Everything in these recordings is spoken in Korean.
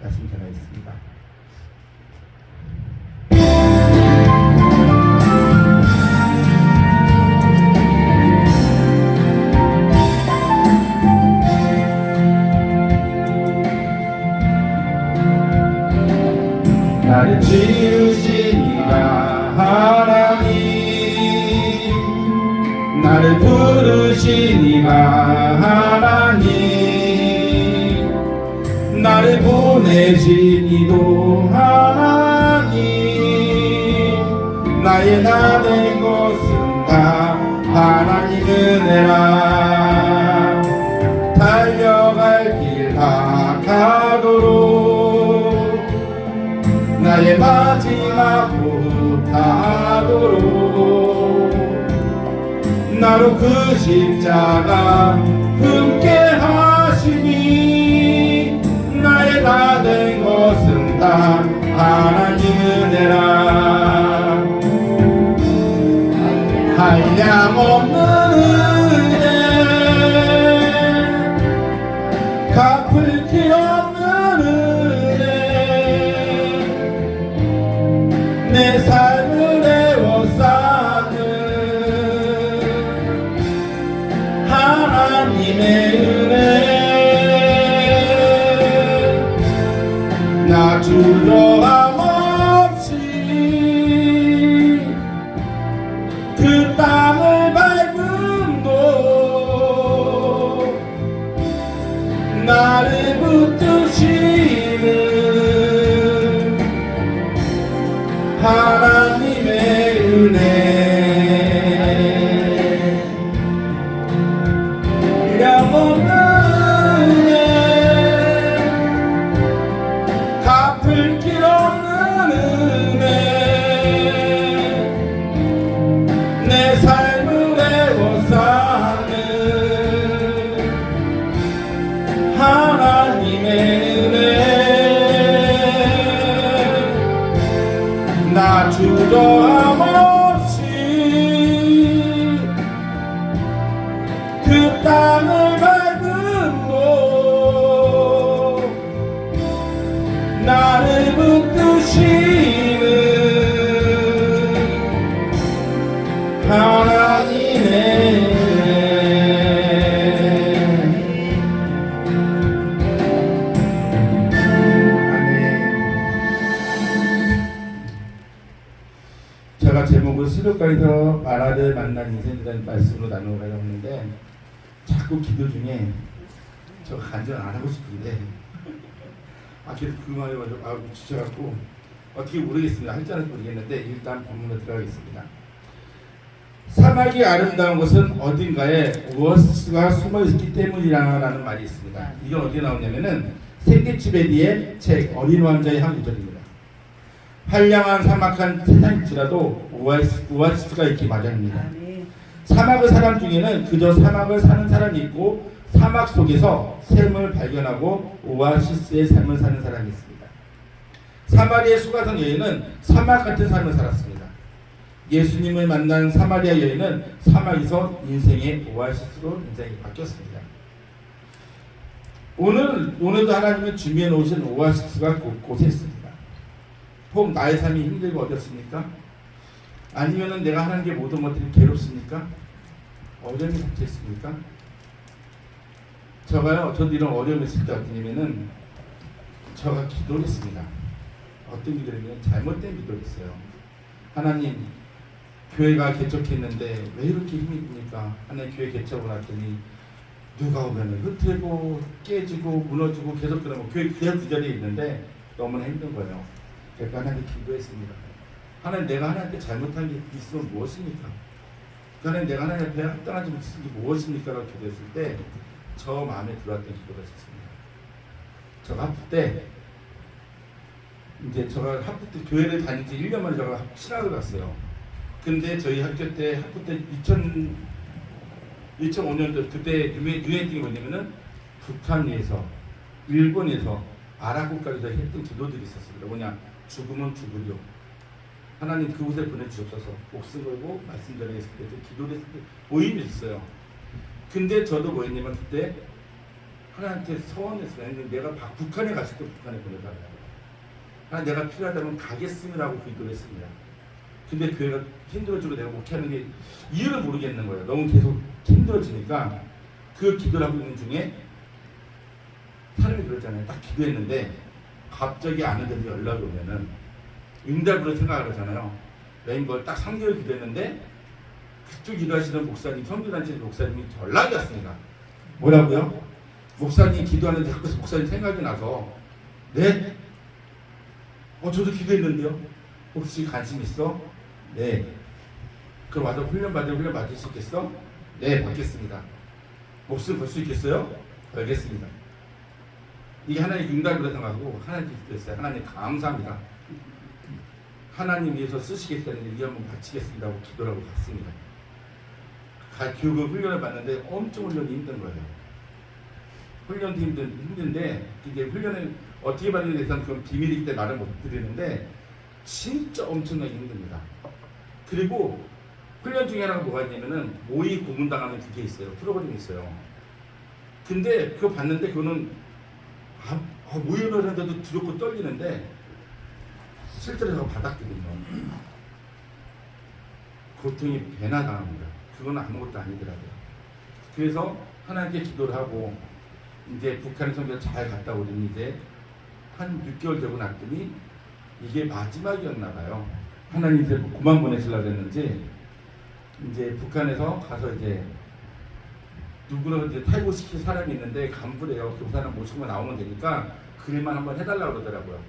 말씀 전하겠습니다. 나를 지으신 이가 하나님, 나를 부르신 이가 하나님, 나를 보내신 이도 하나님, 나의 나 된 것은 다 하나님 은혜라. 달려갈 길 다 가도록, 나의 마지막 호흡 다하도록, 나로 그 십자가 함께 하시니, 나의 다 된 것은 다 하나님 은혜라. 한량없는 은혜, 갚을 길 없는 은혜, 내 삶을 에워싸는 하나님의 은혜. 나 두려움 없이 그 땅을 밟음도, 나를 붙드시는 하나님의 은혜. 영원한 은혜, 갚을 길 없는 은혜, 내 삶을 에워싸는 하나님의 은혜. 나 두려움 없이 그 땅을 밟음도, 나를 붙드시는 하나님의 제가 제목을 수도가에서 마라를 만난 인생이라는 말씀으로 나누려고 하는데, 자꾸 기도 중에 저 간증 안 하고 싶은데 계속 그 말에 지쳐갖고 어떻게 모르겠습니다. 할지 않을지 모르겠는데 일단 본문으로 들어가겠습니다. 사막이 아름다운 것은 어딘가에 오아시스가 숨어있기 때문이라는 말이 있습니다. 이건 어디에 나오냐면은 생기치베리의 책 어린 왕자의 한 구절입니다. 한량한 사막한 세상일지라도 오아시스가 있기 마련입니다. 사막의 사람 중에는 그저 사막을 사는 사람이 있고, 사막 속에서 샘을 발견하고 오아시스의 삶을 사는 사람이 있습니다. 사마리아 수가성 여인은 사막 같은 삶을 살았습니다. 예수님을 만난 사마리아 여인은 사막에서 인생의 오아시스로 인생이 바뀌었습니다. 오늘도 하나님은 준비해 놓으신 오아시스가 곳곳에 있습니다. 혹 나의 삶이 힘들고 어렵습니까? 아니면은 내가 하는 게 모든 것들이 괴롭습니까? 어려움이 닥쳐 있습니까? 저도 이런 어려움이 있을 때 어떠냐면은 저가 기도를 했습니다. 어떤 기도를 했냐면 잘못된 기도를 했어요. 하나님, 교회가 개척했는데 왜 이렇게 힘이 듭니까? 하나님, 교회 개척을 했더니 누가 오면은 흐트고 깨지고 무너지고 계속 그러면 교회 그냥 그 자리에 있는데 너무나 힘든 거예요. 그러니까 하나님 기도했습니다. 하나님, 내가 하나님께 잘못한 게 있으면 무엇입니까? 하나님, 내가 하나님 앞에 합당하지 못한 게 무엇입니까? 라고 기도했을 때 저 마음에 들어왔던 기도가 있었습니다. 제가 하프 때 제가 하프 때 교회를 다닌 지 1년 만에 제가 신학을 갔어요. 근데 저희 학교 때 하프 때 2005년도 그때 유행했던 게 뭐냐면은 북한에서 일본에서 아랍 국가에서 했던 기도들이 있었습니다. 뭐냐, 죽으면 죽으려 하나님 그곳에 보내주옵소서, 목숨 걸고 말씀 전했을 때 기도를 했을 때 모임이 있어요. 근데 저도 뭐였냐면 그때 하나님한테 서원했어요. 내가 북한에 갔을 때 북한에 보내달라고. 하나님 내가 필요하다면 가겠음이라고 기도를 했습니다. 근데 교회가 힘들어지고 내가 목회하는 게 이유를 모르겠는 거예요. 너무 계속 힘들어지니까 그 기도를 하고 있는 중에 사람이 그러잖아요. 딱 기도했는데 갑자기 아는 데서 연락이 오면은 응답으로 생각을 하잖아요. 내가 이걸 딱 3개월 기도했는데 그쪽 일하시는 목사님, 선교단체 목사님이 연락이 왔습니다. 뭐라고요? 목사님 기도하는데 자꾸 목사님 생각이 나서 네? 저도 기도했는데요. 혹시 관심 있어? 네. 그럼 와서 훈련 받을 수 있겠어? 네, 받겠습니다. 목숨 걸 수 있겠어요? 알겠습니다. 이게 하나님 응답이라 생각하고 하나님 기도했어요. 하나님 감사합니다. 하나님 위해서 쓰시겠다는 일 한번 바치겠습니다 하고 기도를 하고 갔습니다. 교육을 훈련을 받는데 엄청 훈련이 힘든 거예요. 훈련도 힘든데 이게 훈련을 어떻게 받는 데 대해서는 그건 비밀이기 때문에 말을 못 드리는데 진짜 엄청나게 힘듭니다. 그리고 훈련 중에 하나가 뭐가 있냐면은 모의 고문당하는 그게 있어요. 프로그램이 있어요. 근데 그거 봤는데 그거는 모의를 하는데도 두렵고 떨리는데 실제로 제가 받았거든요. 고통이 배나 당합니다. 그건 아무것도 아니더라고요. 그래서 하나님께 기도를 하고 이제 북한 선교를 잘 갔다 오더니 이제 한 6개월 되고 났더니 이게 마지막이었나 봐요. 하나님 이제 그만 보내시려고 했는지 이제 북한에서 가서 이제 누구는 이제 탈북시킬 사람이 있는데 간부래요. 그 사람 모시고 나오면 되니까 그 일만 한번 해달라고 그러더라고요.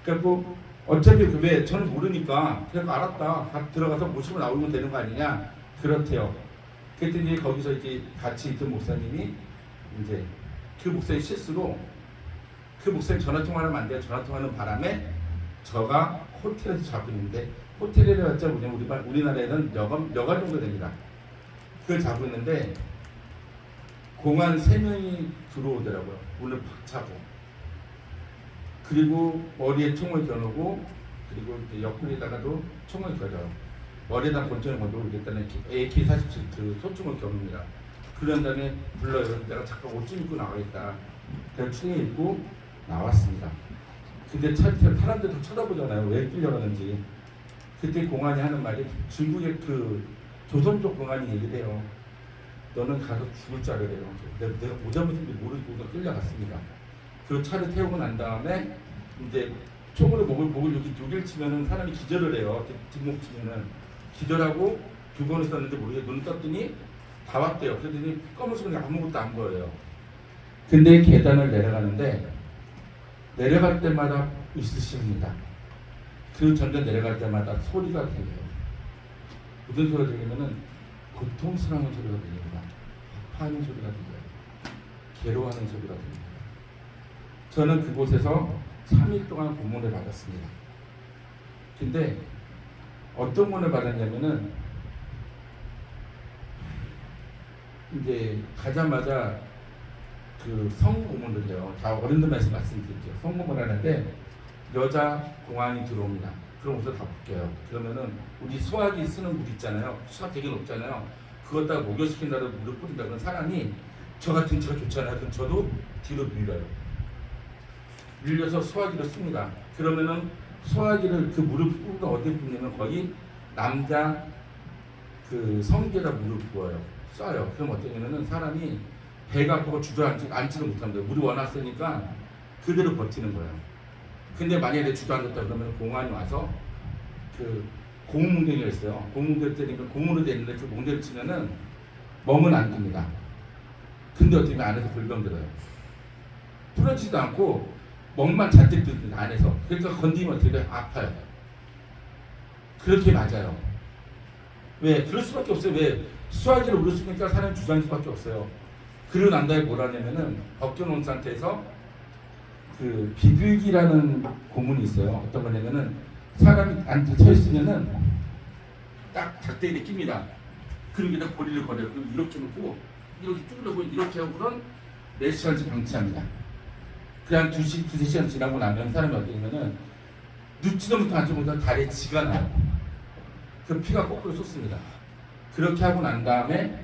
그래서 어차피 왜 저는 모르니까 그래서 알았다. 들어가서 모시고 나오면 되는 거 아니냐. 그렇대요. 그랬더니 거기서 이제 같이 있던 목사님이 이제 그 목사님 실수로 그 목사님 전화통화를 하면 안 돼요. 전화통화하는 바람에 저가 호텔에서 자고 있는데 호텔에 왔자 우리나라에는 여관 정도 됩니다. 그걸 자고 있는데 공안 3명이 들어오더라고요. 문을 팍 차고. 그리고 머리에 총을 겨누고 그리고 옆구리에다가도 총을 겨져요. 머리에다 권총을 건두고 일단은 AK-47 그 소총을 겨눕니다. 그런 다음에 불러요. 내가 잠깐 옷 좀 입고 나가겠다. 그래서 총을 입고 나왔습니다. 근데 사람들 다 쳐다보잖아요. 왜 끌려가는지. 그때 공안이 하는 말이 중국의 그 조선족 공안이 얘기를 해요. 너는 가서 죽을 줄 알아요. 내가 뭐 잘못인지 모르고 끌려갔습니다. 그 차를 태우고 난 다음에 이제 총으로 목을 이렇게 6일 치면은 사람이 기절을 해요. 뒷목 치면은 기절하고 2번을 썼는데 모르게 눈을 떴더니 다 왔대요. 그랬더니 검은색은 아무것도 안 보여요. 근데 계단을 내려가는데 내려갈 때마다 있으십니다. 그 전전 내려갈 때마다 소리가 들려요. 무슨 소리가 들리면은 고통스러운 소리가 들립니다. 아파하는 소리가 들려요. 괴로워하는 소리가 들립니다. 저는 그곳에서 3일 동안 고문을 받았습니다. 근데 어떤 고문을 받았냐면은 이제 가자마자 그 성고문을 해요. 다 어른들만서 말씀드릴게요. 성고문을 하는데 여자 공안이 들어옵니다. 그럼 옷을 다 벗겨요. 그러면은 우리 수학이 쓰는 물 있잖아요. 수학 되게 높잖아요. 그것다가 목욕시킨다고 물을 뿌린다. 그런 사람이 저 같은 제가 좋잖아요. 그럼 저도 뒤로 밀려요. 밀려서 수화기를 씁니다. 그러면은 수화기를 그 물을 뿌리다 어디에 뿌리냐면 거의 남자 그 성게다 물을 부어요. 쏴요. 그럼 어떠냐면은 사람이 배가 아프고 주저앉지를 못합니다. 물이 워낙 세니까 그대로 버티는 거예요. 근데 만약에 주저앉았다 그러면 공안이 와서 그 고무뭉댕이가 있어요. 고무뭉댕이 때리면 고무로 되어 있는데 그 뭉댕이를 치면은 멍은 안 듭니다. 근데 어떻게 보면 안에서 골병 들어요. 풀어지지도 않고 멍만 잔뜩 듭니다. 안에서. 그러니까 건드리면 어떻게 돼요? 아파요. 그렇게 맞아요. 왜? 그럴 수밖에 없어요. 왜? 수화기를 울었으니까 사람이 주저앉을 수밖에 없어요. 그리고 난 다음에 뭘 하냐면은 벗겨놓은 상태에서 그 비둘기라는 고문이 있어요. 어떤 거냐면은 사람이 앉아 서 있으면은 딱 작대기에 낍니다. 그리고 일단 고리를 걸어요. 그리고 이렇게 놓고 이렇게 쭉 놓고 이렇게 하고선 4시간씩 방치합니다. 그냥 2-3시간 지나고 나면 사람이 어떻게 되냐면은 눕지도 못하고 앉지 못하고 다리에 지가 나요. 그 피가 거꾸로 솟습니다. 그렇게 하고 난 다음에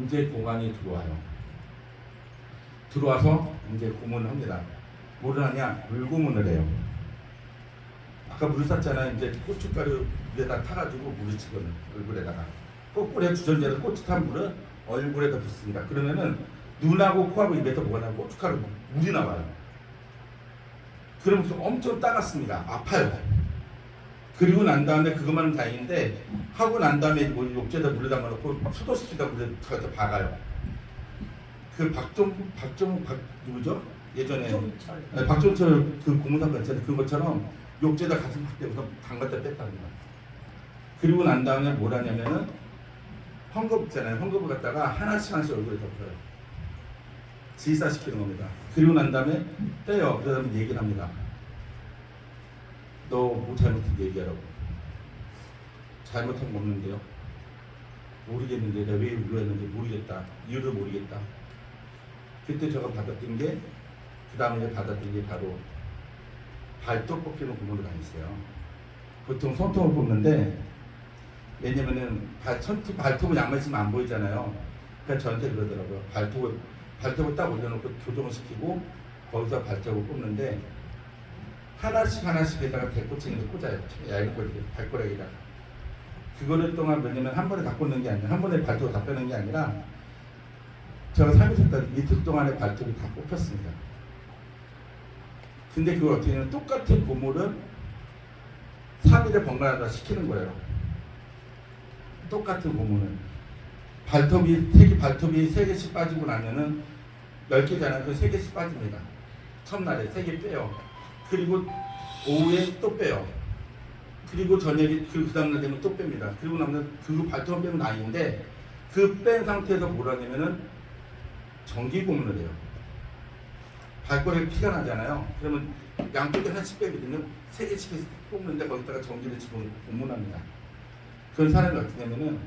이제 공안이 들어와요. 들어와서 이제 고문을 합니다. 뭐를 하냐? 물고문을 해요. 아까 물 쌌잖아요. 이제 고춧가루 위에다 타가지고 물을 치거든. 얼굴에다가. 거꾸로 주전자로 고추 탄 물을 얼굴에다 붓습니다. 그러면은 눈하고 코하고 입에서 뭐가 나고 고춧가루 물이 나와요. 그러면서 엄청 따갑습니다. 아파요. 그리고 난 다음에 그것만은 다행인데 하고 난 다음에 뭐 욕제에다 물에 담아놓고 수도시키다 물에 가서 박아요. 그 누구죠? 예전에 박종철 그 고문사건 있잖아요. 그것처럼 욕제에다 가슴 팍 대고서 담갔다 뺐답니다. 그리고 난 다음에 뭘 하냐면은 헝겊 있잖아요. 헝겊을 갖다가 하나씩 얼굴에 덮어요. 질사시키는 겁니다. 그리고 난 다음에 떼요. 그 다음에 얘기를 합니다. 너 뭐 잘못한 얘기하라고. 잘못한 거 없는데요. 모르겠는데 내가 왜 울었는지 모르겠다. 이유를 모르겠다. 그때 제가 받았던 게 그 다음에 받았던 게 바로 발톱 뽑히는 고문을 다녔어요. 보통 손톱을 뽑는데 왜냐면은 발톱은 양말 있으면 안 보이잖아요. 그러니까 저한테 그러더라고요. 발톱을 딱 올려놓고 교정을 시키고 거기서 발톱을 뽑는데 하나씩 에다가 대꼬챙이를 꽂아요. 얇은 거 이렇게 발가락에다가. 그거를 동안 왜냐면 한 번에 다 꽂는 게 아니라 한 번에 발톱을 다 빼는 게 아니라 제가 3일 있었다 이틀 동안에 발톱이 다 뽑혔습니다. 근데 그걸 어떻게 하냐면 똑같은 고무를 3일에 번갈아다 시키는 거예요. 똑같은 고무는 발톱이 3개씩 빠지고 나면은 10개잖아요. 그 3개씩 빠집니다. 첫날에 3개 빼요. 그리고 오후에 또 빼요. 그리고 저녁에 그 다음날 되면 또 뺍니다. 그리고 나면 그 발톱 빼면 나인데 그 뺀 상태에서 뭘 하냐면은 전기 고문을 해요. 발가락에 피가 나잖아요. 그러면 양쪽에 하나씩 빼거든요. 3개씩 뽑는데 거기다가 전기를 집어넣고 고문합니다. 그런 사람이 어떻게 되냐면은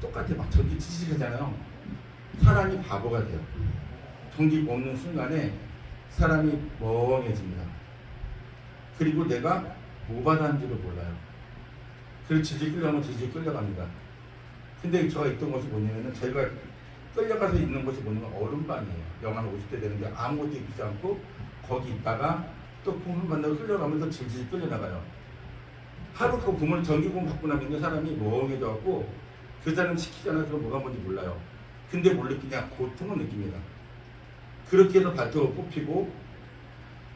똑같아. 막 전기 찌직하잖아요. 사람이 바보가 돼요. 전기 뽑는 순간에 사람이 멍해집니다. 그리고 내가 뭐 받았는지를 몰라요. 그리고 질질 끌려가면 질질 끌려갑니다. 근데 제가 있던 곳이 뭐냐면은 저희가 끌려가서 있는 곳이 뭐냐면 얼음방이에요. 영하 50대 되는데 아무것도 입지 않고 거기 있다가 또 고문 만나고 끌려가면서 질질 끌려나가요. 하루 그 고문을 전기고문 받고 나면 사람이 멍해져갖고 그 사람 시키잖아요. 그럼 뭐가 뭔지 몰라요. 근데 몰래 그냥 고통을 느낍니다. 그렇게 해서 발톱을 뽑히고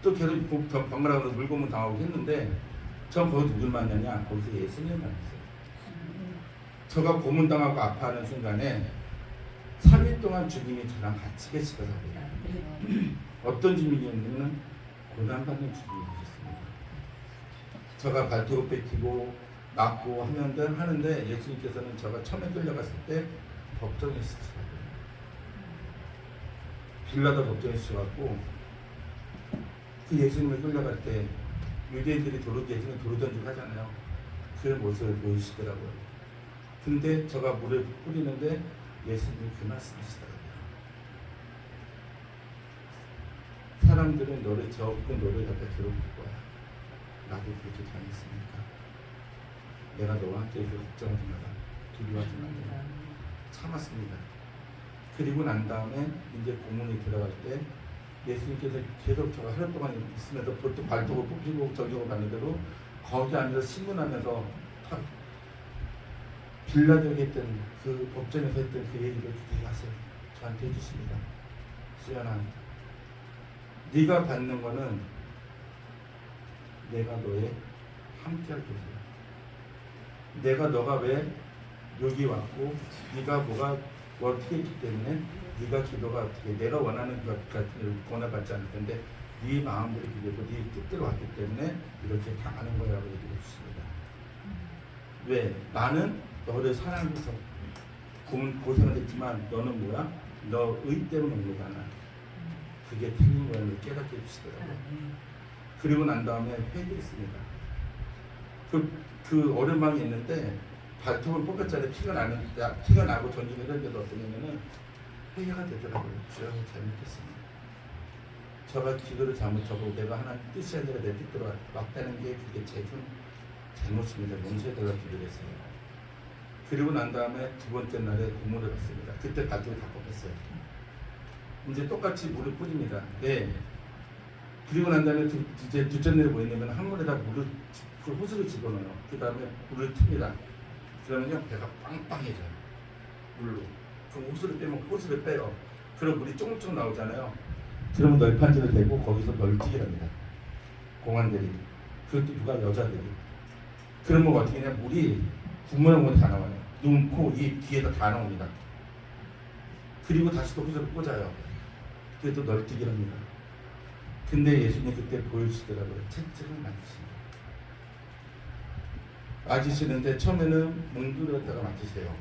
또 계속 번갈아가면서 물고문 당하고 했는데 전 거기서 누굴 만나냐? 거기서 예수님을 만났어요. 제가 고문당하고 아파하는 순간에 3일 동안 주님이 저랑 같이 계시더라고요. 어떤 주님이었냐면 고난받는 주님이셨습니다. 제가 발톱을 뺏기고 낫고 하는데 예수님께서는 제가 처음에 끌려갔을 때 법정에 있으시더라고요. 빌라도 법정에 있으셔갖고 그 예수님을 끌려갈 때 유대인들이 예수님 도로 던지고 하잖아요. 그 모습을 보이시더라고요. 근데 제가 물을 뿌리는데 예수님이 그 말씀하시더라고요. 사람들은 너를 너를 갖다 괴롭힐 거야. 나도 그렇게 당했으니까 내가 너와 함께 있어 걱정하지 마라. 두려워하지 마라. 참았습니다. 그리고 난 다음에 이제 고문이 들어갈 때 예수님께서 계속 저가 하루 동안 있으면서 보통 발톱을 뽑히고 적용을 받는 대로 거기 앉아서 신문하면서 빌라도에 했던 그 법정에서 했던 그 얘기를 그렇게 하세요. 저한테 해주십니다. 수연아, 네가 받는 거는 내가 너의 함께 할 것이야. 너가 왜 여기 왔고 네가 뭐가 어떻게 했기 때문에 네가 기도가 어떻게 내가 원하는 것 같은 권한받지 않을 텐데 네 마음대로 기도고 네 뜻대로 왔기 때문에 이렇게 당하는 거라고 얘기해 주십니다. 왜? 나는 너를 사랑해서 고생을 했지만 너는 뭐야? 너 의 때문에 온 거잖아. 그게 틀린 거야. 깨닫게 해주시더라고요. 그리고 난 다음에 회개했습니다. 그 어른방에 있는데 발톱을 뽑혔잖아요. 피가 나고 전기가 흐르는데도 어떠냐면은 회개가 되더라고요. 주여 잘못했습니다. 저가 기도를 잘못하고 내가 하나님 뜻이 아니라 내 뜻대로 왔다는 게 그게 제 잘못입니다. 용서해달라고 기도를 했어요. 그리고 난 다음에 두 번째 날에 고문을 받습니다. 그때 발톱이 다 뽑혔어요. 이제 똑같이 물을 뿌립니다. 네. 그리고 난 다음에 이제 뒷전내를 보이냐면 한 물에다 물을 그 호스를 집어넣어요. 그 다음에 물을 틉니다. 그러면요 배가 빵빵해져요. 물로. 그럼 호스를 빼면 호스를 빼요. 그럼 물이 조금씩 나오잖아요. 그러면 널판지를 대고 거기서 널뛰기를 합니다. 공안들이. 그것도 누가 여자들이. 그러면 어떻게 하냐 물이 국물하고 다 나와요. 눈, 코, 입, 귀에다 다 나옵니다. 그리고 다시 또 호스를 꽂아요. 그게 또 널뛰기를 합니다. 근데 예수님 그때 보여주시더라고요. 채찍을 맞으신다. 맞으시는데 처음에는 몽두에다가 맞으세요.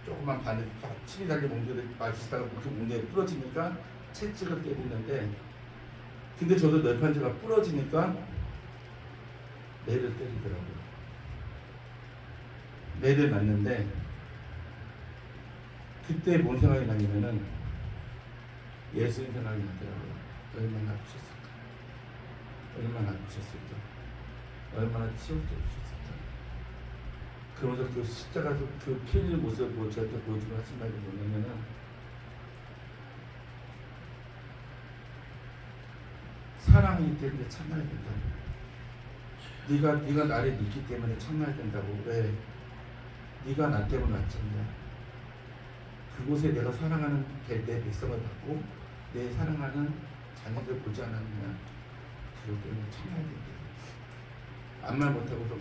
조그만 바늘 침이 달린 몽두에 맞으시다가 그 몽두에 부러지니까 채찍을 때리는데 근데 저도 널판지가 부러지니까 매를 때리더라고요. 매를 맞는데 그때 뭔 생각이 나냐면은 예수님 생각이 나더라고요. 얼마나 아프셨을까? 얼마나 아프셨을까? 얼마나 치욕도 주셨을까? 그러면서 그 십자가에서 그 피 흘리는 모습을 저한테 보여주고 하신 말이 뭐냐면은 사랑이 때문에 참아야 된다고. 네가 나를 믿기 때문에 참아야 된다고. 왜? 네가 나 때문에 왔잖냐. 그곳에 내가 사랑하는 내 백성을 받고 내 사랑하는 자녀들 보지 않았느냐. 그것 때문에 참아야 된다. 아무 말 못하고도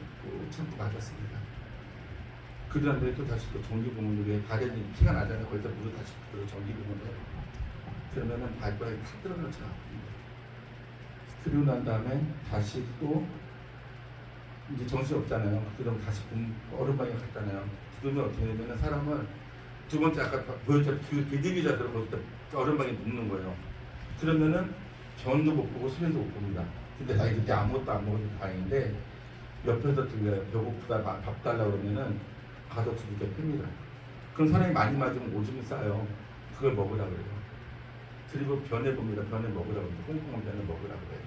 참고 맞았습니다. 그 다음에 또 다시 또 전기고문으로 발에 피가 나잖아요. 거기다 물을 다시 전기고문을 해요. 그러면은 발바닥에 탁 들어가서 아픕니다. 그리고 난 다음에 다시 또 이제 정신이 없잖아요. 그럼 다시 얼음방에 갔잖아요. 그러면 어떻게 되냐면 사람은 두 번째 아까 보였죠. 그 비디기 자세로 거기다 얼음방에 눕는 거예요. 그러면은 변도 못 보고 소리도 못 봅니다. 근데 나 그때 아무것도 안 먹어도 다행인데 옆에서 들려요. 배고프다 밥 달라고 그러면은 가서 두들겨 팹니다. 그럼 사람이 많이 맞으면 오줌이 싸요. 그걸 먹으라고 그래요. 그리고 변해 봅니다. 변해 먹으라고 해요. 콩콩한 변해 먹으라고 해요.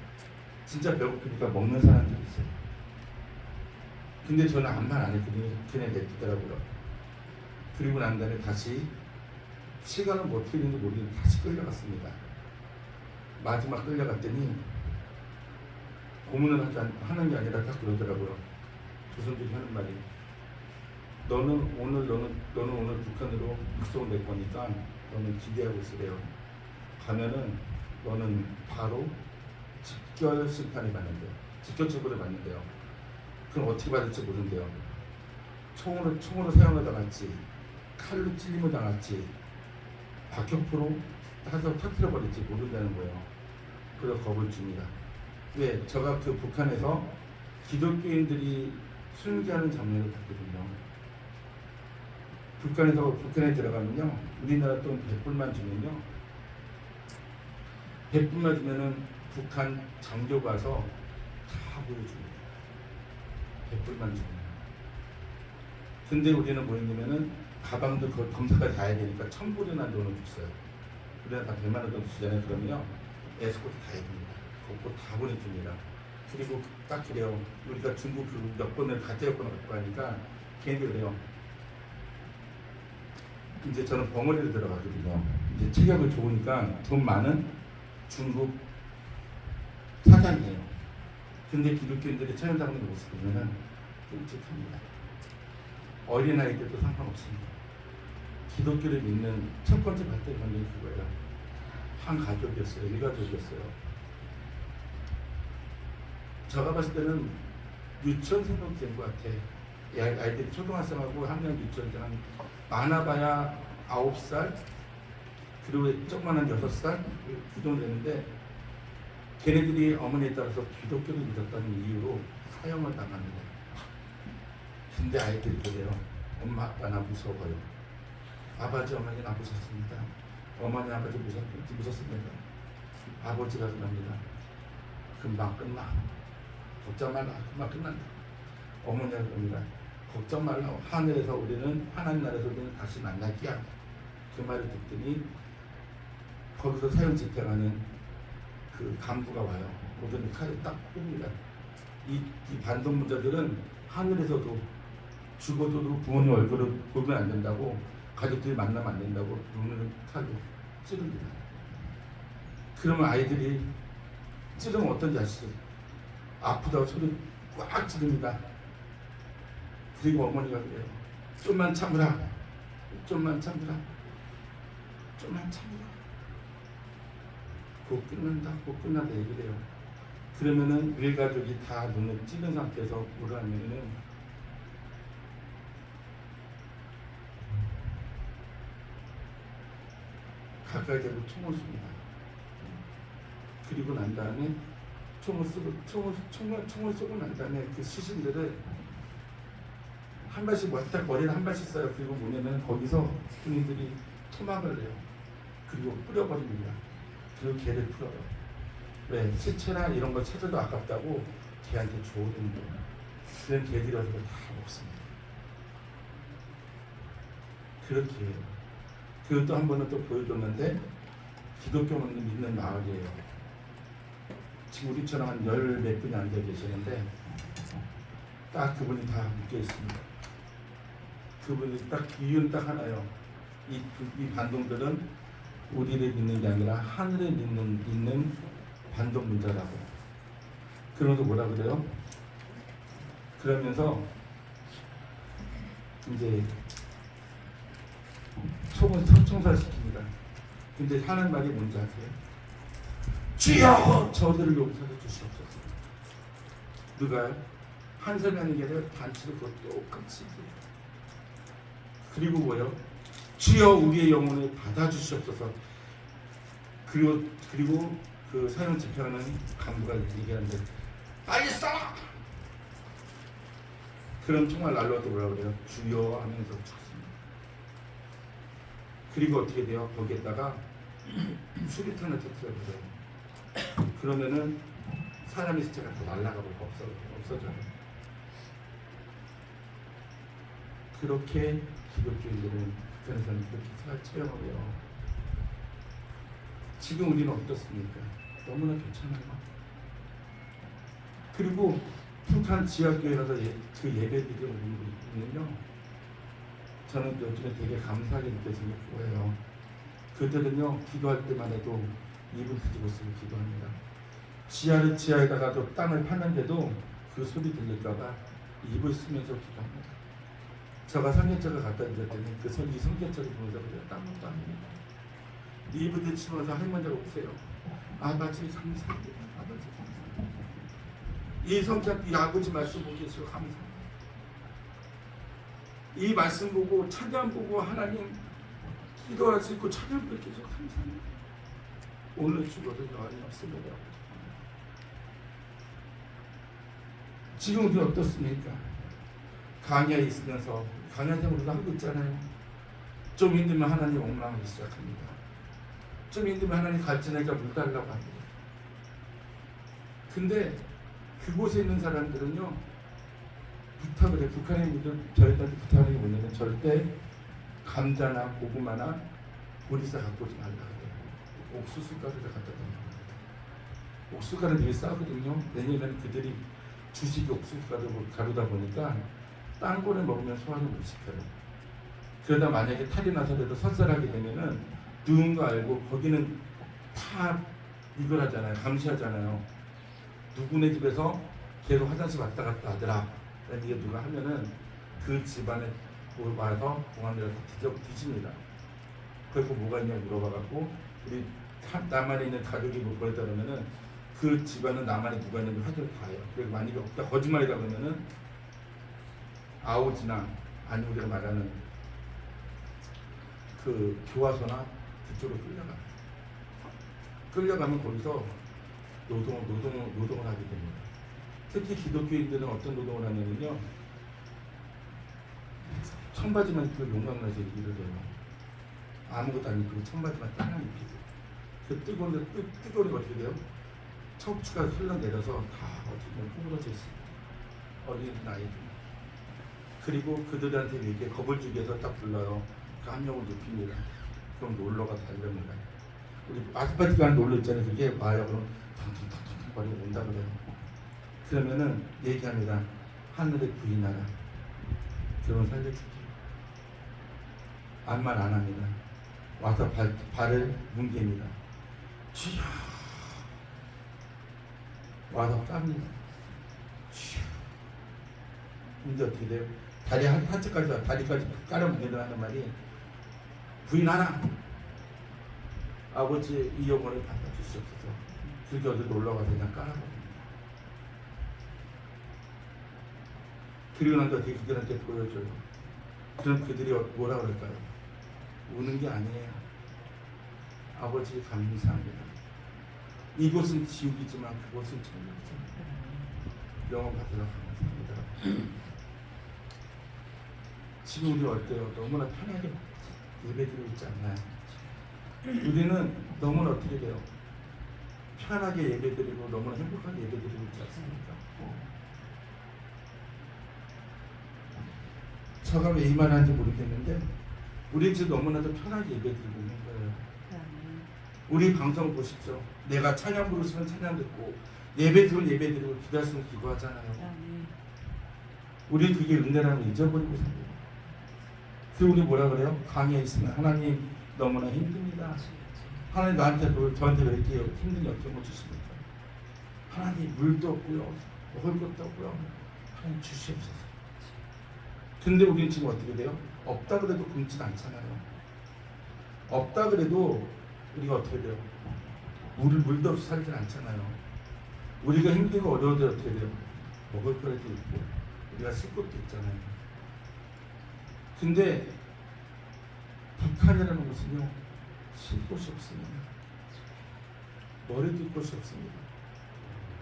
진짜 배고프니까 먹는 사람들이 있어요. 근데 저는 아무 말 안 했거든요. 그냥 냅두더라고요. 그리고 난 다음에 다시 시간은 뭐 어떻게 되는지 모르겠는데 다시 끌려갔습니다. 마지막 끌려갔더니 고문을 하는 게 아니라 딱 그러더라고요. 조선족이 하는 말이 너는 오늘 북한으로 육성을 낼 거니까 너는 기대하고 있으래요. 가면은 너는 바로 직결 심판을 받는데요. 직결 처벌을 받는데요. 그럼 어떻게 받을지 모른대요. 총으로 사용을 당할지 칼로 찔림을 당할지 박격포로 해서 터뜨려버릴지 모른다는 거예요. 그래서 겁을 줍니다. 왜? 제가 그 북한에서 기독교인들이 순교하는 장면을 봤거든요. 북한에 들어가면요, 우리나라 돈 100불만 주면요, 100불만 주면은 북한 장교가 와서 다 보여줍니다. 100불만 주면. 근데 우리는 뭐였냐면은 가방도 검사까지 다 해야 되니까 1000불이나 돈을 줬어요. 그래야 다 100만 원 정도 주잖아요. 그러면요, 에스코트 다 해줍니다. 그거 다 보내줍니다. 그리고 딱 그래요. 우리가 중국 몇 번을 가짜 여권을 갖고 가니까 걔네들 그래요. 이제 저는 벙어리를 들어가거든요. 이제 체격을 좋으니까 돈 많은 중국 사장이에요. 근데 기독교인들이 차연당하는 모습 보면은 끔찍합니다. 어린아이들도 상관없습니다. 기독교를 믿는 첫 번째 발달 관념이 그거예요. 한 가족이었어요. 일가족이었어요. 제가 봤을 때는 유치원생도 된 것 같아. 아이들이 초등학생하고 학년 유치원생 한 많아봐야 9살 그리고 조그만한 6살 그 정도 되는데 걔네들이 어머니에 따라서 기독교를 믿었다는 이유로 사형을 당합니다. 근데 아이들이 그래요. 엄마 아빠 나 무서워요. 아버지 어머니 나 무섭습니다. 어머니 아버지 무섭습니다. 아버지가 그럽니다. 금방 끝나. 걱정 말라. 금방 끝난다. 어머니가 그럽니다. 걱정 말라. 하늘에서 우리는 하나님 나라에서 우리는 다시 만나기야. 그 말을 듣더니 거기서 사형 집행하는 그 간부가 와요. 오더니 칼을 딱 꼽니다. 이 반동문자들은 하늘에서도 죽어도 부모님 얼굴을 보면 안 된다고, 가족들이 만나면 안 된다고 눈을 칼로 찌릅니다. 그러면 아이들이 찌르면 어떤지 아시죠? 아프다고 소리 꽉 지릅니다. 그리고 어머니가 그래요. 좀만 참으라. 좀만 참으라. 좀만 참으라. 곧 끝난다. 곧 끝난다 얘기를 해요. 그러면은 일가족이 다 눈을 찌른 상태에서 뭐라 하면은 가까이 대고 총을 쏩니다. 그리고 난 다음에 총을 쏘고 난 다음에 그 시신들을 한 발씩 왔다 머리를 한 발씩 쏴요. 그리고 뭐냐면 거기서 군인들이 토막을 내요. 그리고 뿌려버립니다. 그리고 개를 풀어요. 왜? 시체나 이런 걸 찾아도 아깝다고 개한테 줘오는 거예요. 그런 개들이 어디서 다 먹습니다. 그렇게 해요. 그것도 한 번은 또 보여줬는데 기독교는 믿는 마을이에요. 지금 우리처럼 한 열 몇 분이 앉아 계시는데 딱 그분이 다 묶여 있습니다. 그분이 딱 이유는 딱 하나요. 이 반동들은 우리를 믿는 게 아니라 하늘에 믿는 반동문자라고. 그러면서 뭐라 그래요? 그러면서 이제 총살시킵니다. 근데 하는 말이 뭔지 아세요? 주여! 저들을 용서해 주시옵소서. 누가요? 한섬이라는 게 아니라 단체로 그것 똑같이. 그리고 뭐요? 주여 우리의 영혼을 받아주시옵소서. 그리고 그 사형 집행하는 간부가 얘기하는데 빨리 쏴! 그럼 총알 날라와도 뭐라 그래요? 주여 하면서 죽습니다. 그리고 어떻게 돼요? 거기에다가 수류탄을 터뜨려버려요. 그러면은 사람의 시체가 또 날아가고 없어져요. 그렇게 기독교인들은 북한에서는 그렇게 체험을 해요. 지금 우리는 어떻습니까? 너무나 괜찮아요. 그리고 북한 지하교회 가서 그 예배드리는 분들은요, 저는 요즘에 되게 감사하게 느껴지는 거예요. 그들은요, 기도할 때만 해도 입을 뒤집어 쓰고 기도합니다. 지하에다가도 땅을 파는데도 그 소리 들릴까봐 입을 쓰면서 기도합니다. 제가 성경책을 갖다 드렸더니 이 성경책을 보면서 그래요. 땀도 아닙니다. 입을 뒤집어서 할머니가 오세요. 아버지 감사합니다. 아버지 감사합니다. 이 성경, 이 아버지 말씀 보고 계시고 감사합니다. 이 말씀 보고 찬양 보고 하나님 기도할 수 있고 찬양 뵙게 해서 감사합니다. 오늘 죽어도 여한이 없습니다. 지금 우리 어떻습니까? 강야에 있으면서 강야 생활도 하고 있잖아요. 좀 힘들면 하나님 옹랑하기 시작합니다. 좀 힘들면 하나님 갈증하니까 물 달라고 합니다. 근데 그곳에 있는 사람들은요, 부탁을 해요. 북한의 분들 저희한테 부탁하는 게 뭐냐면 절대 감자나 고구마나 보리쌀 갖고 오지 말라 그래요. 옥수수가루를 갖다 줍니다. 옥수수가루는 되게 싸거든요. 왜냐면 그들이 주식이 옥수수가루다 보니까 딴 거를 먹으면 소화를 못 시켜요. 그러다 만약에 탈이 나서라도 설사하게 되면은 누운 거 알고 거기는 다 이걸 하잖아요. 감시하잖아요. 누구네 집에서 계속 화장실 왔다 갔다 하더라. 이게 누가 하면은 그 집안에 와서 공안들에서 뒤집니다. 그래서 뭐가 있냐고 물어봐갖고 우리 남한에 있는 가족이 뭐 그랬다 그러면은 그 집안은 남한에 누가 있는지 확인을 다 해요. 그래서 만약에 없다 거짓말이다 그러면은 아오지나 아니면 우리가 말하는 그 교화소나 그쪽으로 끌려가면 거기서 노동을 하게 됩니다. 특히 기독교인들은 어떤 노동을 하냐면요, 청바지만 입고 용광로에서 일을 해요. 아무것도 안 입고 청바지만 딱 입히고 그 뜨거운 게 어떻게 돼요? 척추가 흘러내려서 다 어떻게 보면 구부러져 있습니다. 어린 아이들. 그리고 그들한테 이렇게 겁을 주기 위해서 딱 불러요. 그 한 명을 눕힙니다. 그럼 롤러가 달려옵니다. 우리 아스팔트 가는 롤러 있잖아요. 그게 와요. 그럼 텅텅텅텅 거리고 온다 그래요. 그러면은 얘기합니다. 하늘에 부인하라. 그러면 살려줄게. 아무 말 안 합니다. 와서 발을 뭉갭니다. 쥐야 와서 깝니다. 쥐야. 근데 어떻게 돼요? 다리 한쪽까지 와, 다리까지 깔아뭉개려 하는 말이 부인하라. 아버지 이 영혼을 받아주시옵소서. 그렇게 어디 놀러 가서 그냥 깔아버립니다. 그리고 난 뒤에 그들한테 보여줘요. 그럼 그들이 뭐라 그럴까요? 우는 게 아니에요. 아버지 감사합니다. 이곳은 지옥이지만 그곳은 천국이잖아요. 영원 받으러 감사합니다. 지금 우리 어때요? 너무나 편하게 예배드리고 있지 않나요? 우리는 너무나 어떻게 돼요? 편하게 예배드리고 너무나 행복하게 예배드리고 있지 않습니까? 제가 왜 이 말 하는지 모르겠는데 우리 지금 너무나도 편하게 예배드리고 있는 거예요. 우리 방송 보십시오. 내가 찬양 부르시면 찬양 듣고 예배 들으면 예배 드리고 기도하시면 기도하잖아요. 우리 그게 은혜라는 걸 잊어버리고 삽니다. 그리고 우리 뭐라 그래요? 강에 있으면 하나님 너무나 힘듭니다. 하나님 저한테 왜 이렇게 힘든 역경을 주십니까? 하나님 물도 없고요, 먹을 것도 없고요. 하나님 주시옵소서. 근데 우리는 지금 어떻게 돼요? 없다 그래도 굶진 않잖아요. 없다 그래도 우리가 어떻게 돼요? 물도 없이 살진 않잖아요. 우리가 힘들고 어려울 때 어떻게 돼요? 먹을 거라도 있고 우리가 쓸 것도 있잖아요. 근데 북한이라는 곳은요, 쉴 곳이 없습니다. 머리 둘 곳이 없습니다.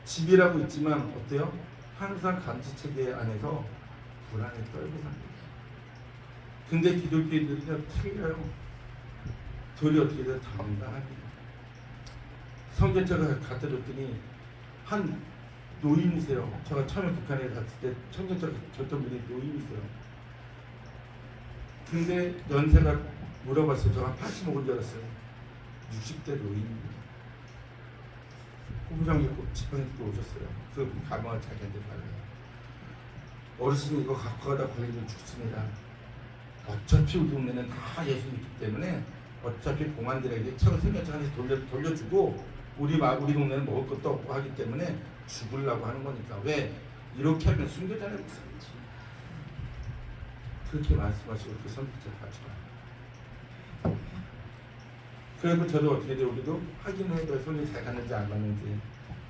집이라고 있지만 어때요? 항상 감시체계 안에서 불안에 떨고 삽니다. 근데 기독교인들은요 틀려요. 둘이 어떻게 돼요? 당당합니다. 성경책을 갖다 줬더니 한 노인이세요. 제가 처음에 북한에 갔을 때 성경책 줬던 분이 노인이세요. 근데 연세가 물어봤어요. 제가 85인 줄 알았어요. 60대 노인입니다. 후부장이 꼭 지팡이도 오셨어요. 그 가방을 자기한테 달래요. 어르신이 이거 갖고 가다 걸리면 죽습니다. 어차피 우리 동네는 다 예수 믿기 때문에 어차피 공안들에게 책을 생명책 하나씩 돌려주고 우리 동네는 먹을 것도 없고 하기 때문에 죽으려고 하는 거니까 왜 이렇게 하면 숨겨자는 거지. 그렇게 말씀하시고 그 선택을 가져가요. 그래서 저도 어떻게 돼요? 우리도 확인을 해서 손이 잘 갔는지 안 갔는지.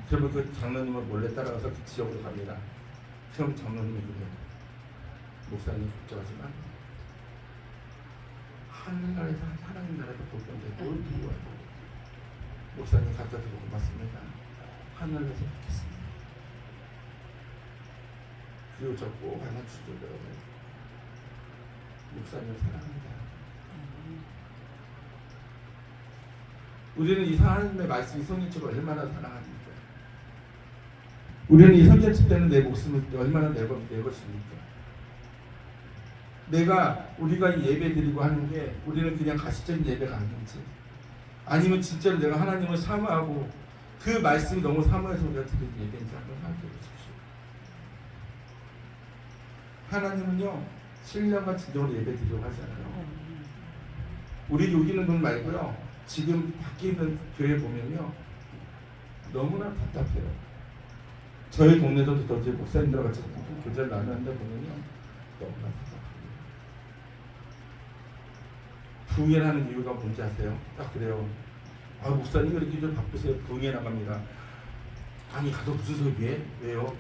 그러면 그 장로님을 몰래 따라가서 그 지역으로 갑니다. 그럼 장로님이 그래요. 목사님 걱정하지 마. 하늘나라에서 하나님 나라에서 볼 건데 뭘 두고 와요. 목사님 갖다 드리고 고맙습니다. 하늘에서 뵙겠습니다. 그리고 저 꼭 하나 주더라고요. 목사님을 사랑합니다. 우리는 이 하나님의 말씀이 성경책을 얼마나 사랑합니까? 우리는 이 성경책 때는 내 목숨을 얼마나 내 것입니까? 우리가 이 예배 드리고 하는 게 우리는 그냥 가시적인 예배가 아닌지 아니면 진짜로 내가 하나님을 사모하고 그 말씀이 너무 사모해서 우리가 드리는 예배인지 한번 생각해 보십시오. 하나님은요 신령과 진정으로 예배 드리려고 하잖아요. 우리 여기 있는 분 말고요 지금 밖에 있는 교회 보면요 너무나 답답해요. 저희 동네도 저희 목사님들과 같이 교제를 나누는데 보면요 너무나 답답합니다. 부흥회하는 이유가 뭔지 아세요? 딱 그래요. 아 목사님 왜 이렇게 좀 바쁘세요? 부흥회 나갑니다. 아니 가서 무슨 소리해? 왜요?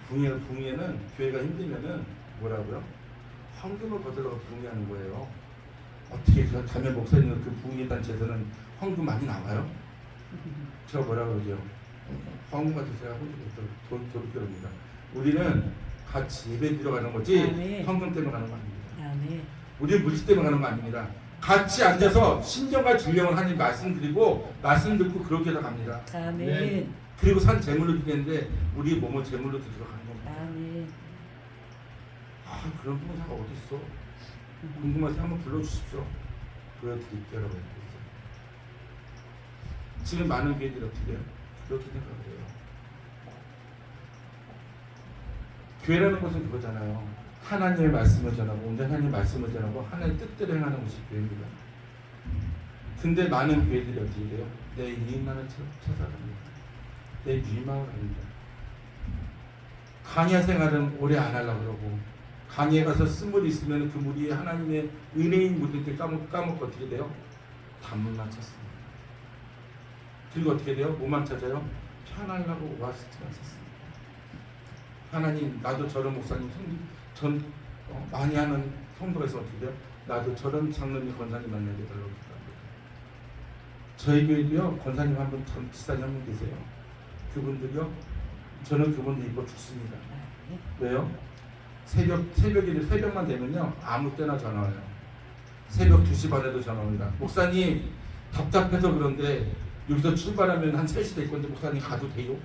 부흥회는 교회가 힘들면은 뭐라고요? 헌금을 거들어가 부흥회하는 거예요. 어떻게 가면 목사님은 그 부흥회 단체에서는 헌금 많이 나와요? 제가 뭐라 그러죠? 헌금 같은 제가 돈 그럽니다. 우리는 같이 예배 들어가는 거지 헌금 때문에 가는 거 아닙니다. 우리는 물질 때문에 가는 거 아닙니다. 같이 앉아서 신령과 진령을 하나님 말씀드리고 말씀 듣고 그렇게 해서 갑니다. 아멘. 그리고 산 제물로 드리는데 우리 몸을 제물로 드리러 가는 겁니다. 아멘. 그런 부모사가 어디 있어? 궁금해서 한번 불러주십시오. 보여드릴게요라고 했어요. 지금 많은 교회들이 어떻게 해요? 그렇게 생각을 해요. 교회라는 것은 그거잖아요. 하나님의 말씀을 전하고 온전히 하나님의 말씀을 전하고 하나님의 뜻대로 행하는 것이 교회입니다. 근데 많은 교회들이 어떻게 돼요? 내 이익만을 찾아갑니다. 내 유익만을 합니다. 강의 생활은 오래 안 하려고 그러고, 강의에 가서 쓴 물이 있으면 그 물이 하나님의 은혜인 물일 때 까먹고 어떻게 돼요? 단물만 찾습니다. 그리고 어떻게 돼요? 뭐만 찾아요? 편하려고 오아시스만 찾습니다. 하나님, 나도 저런 목사님 많이 하는 성도가 있으면 어떻게 돼요? 나도 저런 장로님 권사님 만나게 달라고 합니다. 저희 교회도요, 권사님 한 분, 전 지사님 한 분 계세요. 그분들이요, 저는 그분들 입고 죽습니다. 왜요? 새벽만 되면요, 아무 때나 전화 와요. 새벽 2시 반에도 전화 옵니다. 목사님, 답답해서 그런데 여기서 출발하면 한 3시 될 건데 목사님 가도 돼요?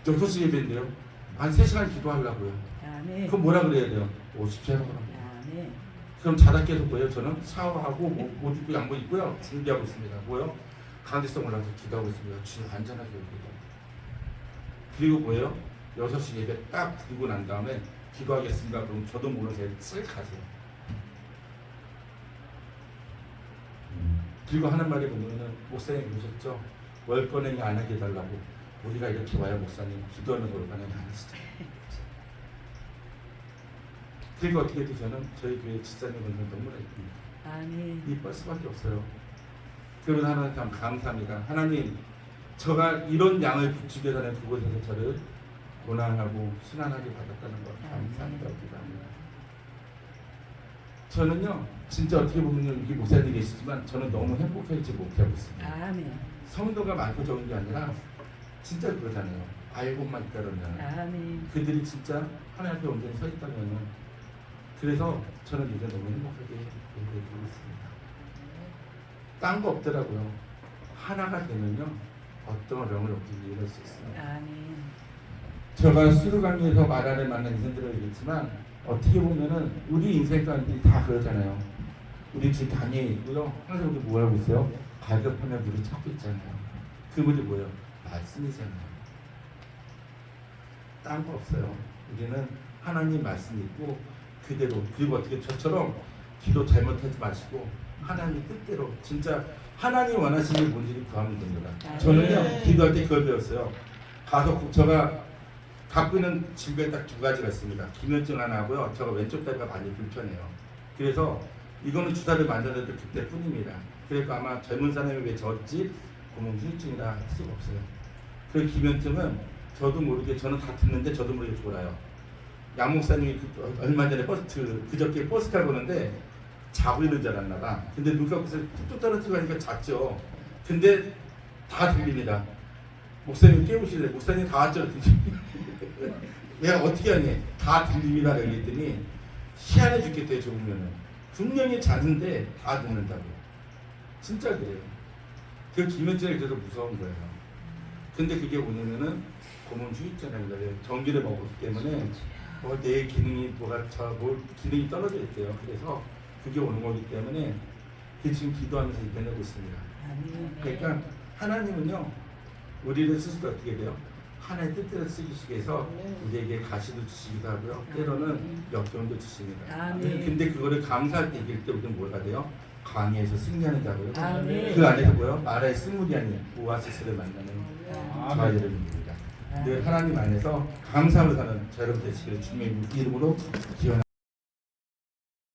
6시 예배인데요. 한 3시간 기도하려고요. 그럼 뭐라 그래야 돼요? 오십시오. 그럼 자다 깨서 뭐예요? 저는 샤워하고 옷 입고 양복 입고요. 준비하고 있습니다. 뭐요? 가운데서 올라가서 기도하고 있습니다. 주님 안전하게 오고. 그리고 뭐예요? 6시 예배 딱 드리고 난 다음에 기도하겠습니다. 그럼 저도 모르는 사이에 쓱 가세요. 그리고 하는 말이 뭐냐면은, 목사님 그러셨죠? 월권행위 안 하게 해달라고. 우리가 이렇게 와야 목사님 기도하는 월권행위 안 하시죠. 그리고 어떻게 해도 저는 저희 교회 집사님 분들 너무나 이쁩니다. 이쁠 수밖에 없어요. 그러면 하나님 감사합니다. 하나님, 저가 이런 양을 붙이게 되는 그곳에서 저를 고난하고 순환하게 받았다는 것 감사합니다. 기도합니다. 저는요, 진짜 어떻게 보면 이게 목사님이 계시지만 저는 너무 행복해지지 못하고 있습니다. 성도가 많고 적은 게 아니라 진짜 그러잖아요. 알고만 있다면 그들이 진짜 하나님 앞에 온전히 서 있다면, 그래서 저는 이제 너무 행복하게 예배드리고 있습니다. 딴 거 없더라고요. 하나가 되면요, 어떤 어려움을 없이 이룰 수 있습니다. 제가 수르강에서 말하는 많은 인생들을 얘기했지만, 어떻게 보면은 우리 인생 가운데 다 그러잖아요. 우리 집 단위에 있고요. 항상 우리 뭐 하고 있어요? 갈급하며 물을 찾고 있잖아요. 그 물이 뭐예요? 말씀이잖아요. 딴 거 없어요. 우리는 하나님 말씀 있고 그대로, 그리고 어떻게 저처럼 기도 잘못하지 마시고 하나님 뜻대로 진짜 하나님 원하시는 게 뭔지를 구하면 됩니다. 저는요, 기도할 때 그걸 배웠어요. 가서 제가 갖고 있는 질병이 딱 2가지가 있습니다. 기면증 하나 하고요. 제가 왼쪽 다리가 많이 불편해요. 그래서 이거는 주사를 맞았을 때 그때뿐입니다. 그러니까 아마 젊은 사람이 왜 저지 고문 후유증이라 할 수가 없어요. 그 기면증은 저도 모르게, 저는 다 듣는데 저도 모르게 졸아요. 양 목사님이 얼마 전에 그저께 버스 타고 오는데 자고 있는 줄 알았나 봐. 근데 눈 감고서 뚝뚝 떨어지고 하니까 잤죠. 근데 다 들립니다. 목사님 깨우시래. 목사님 다 왔죠? 내가 어떻게 하니? 다 들립니다. 그랬더니 희한해 죽겠대요. 좋으면은 분명히 자는데 다 듣는다고. 진짜 그래요. 그 기면증이 그래서 무서운 거예요. 근데 그게 뭐냐면은 고문 후유증이라는 거예요. 전기를 먹었기 때문에 내 기능이 기능이 떨어져 있대요. 그래서 그게 오는 거기 때문에 지금 기도하면서 이겨내고 있습니다. 그러니까 하나님은요, 우리를 쓰실 때 어떻게 돼요? 하나의 뜻대로 쓰시기 위해서 우리에게 가시도 주시기도 하고요. 때로는 역경도 주십니다. 근데 그거를 감사할 때 이길 때 우리는 뭐가 돼요? 강의에서 승리하는 자고요. 그 안에서 뭐요? 나라의 승물이 아닌 오아시스를 만나는 저와 여러분입니다. 늘 하나님 안에서 감사하며 사는 저 여러분 되시기를 주님의 이름으로 기원합니다.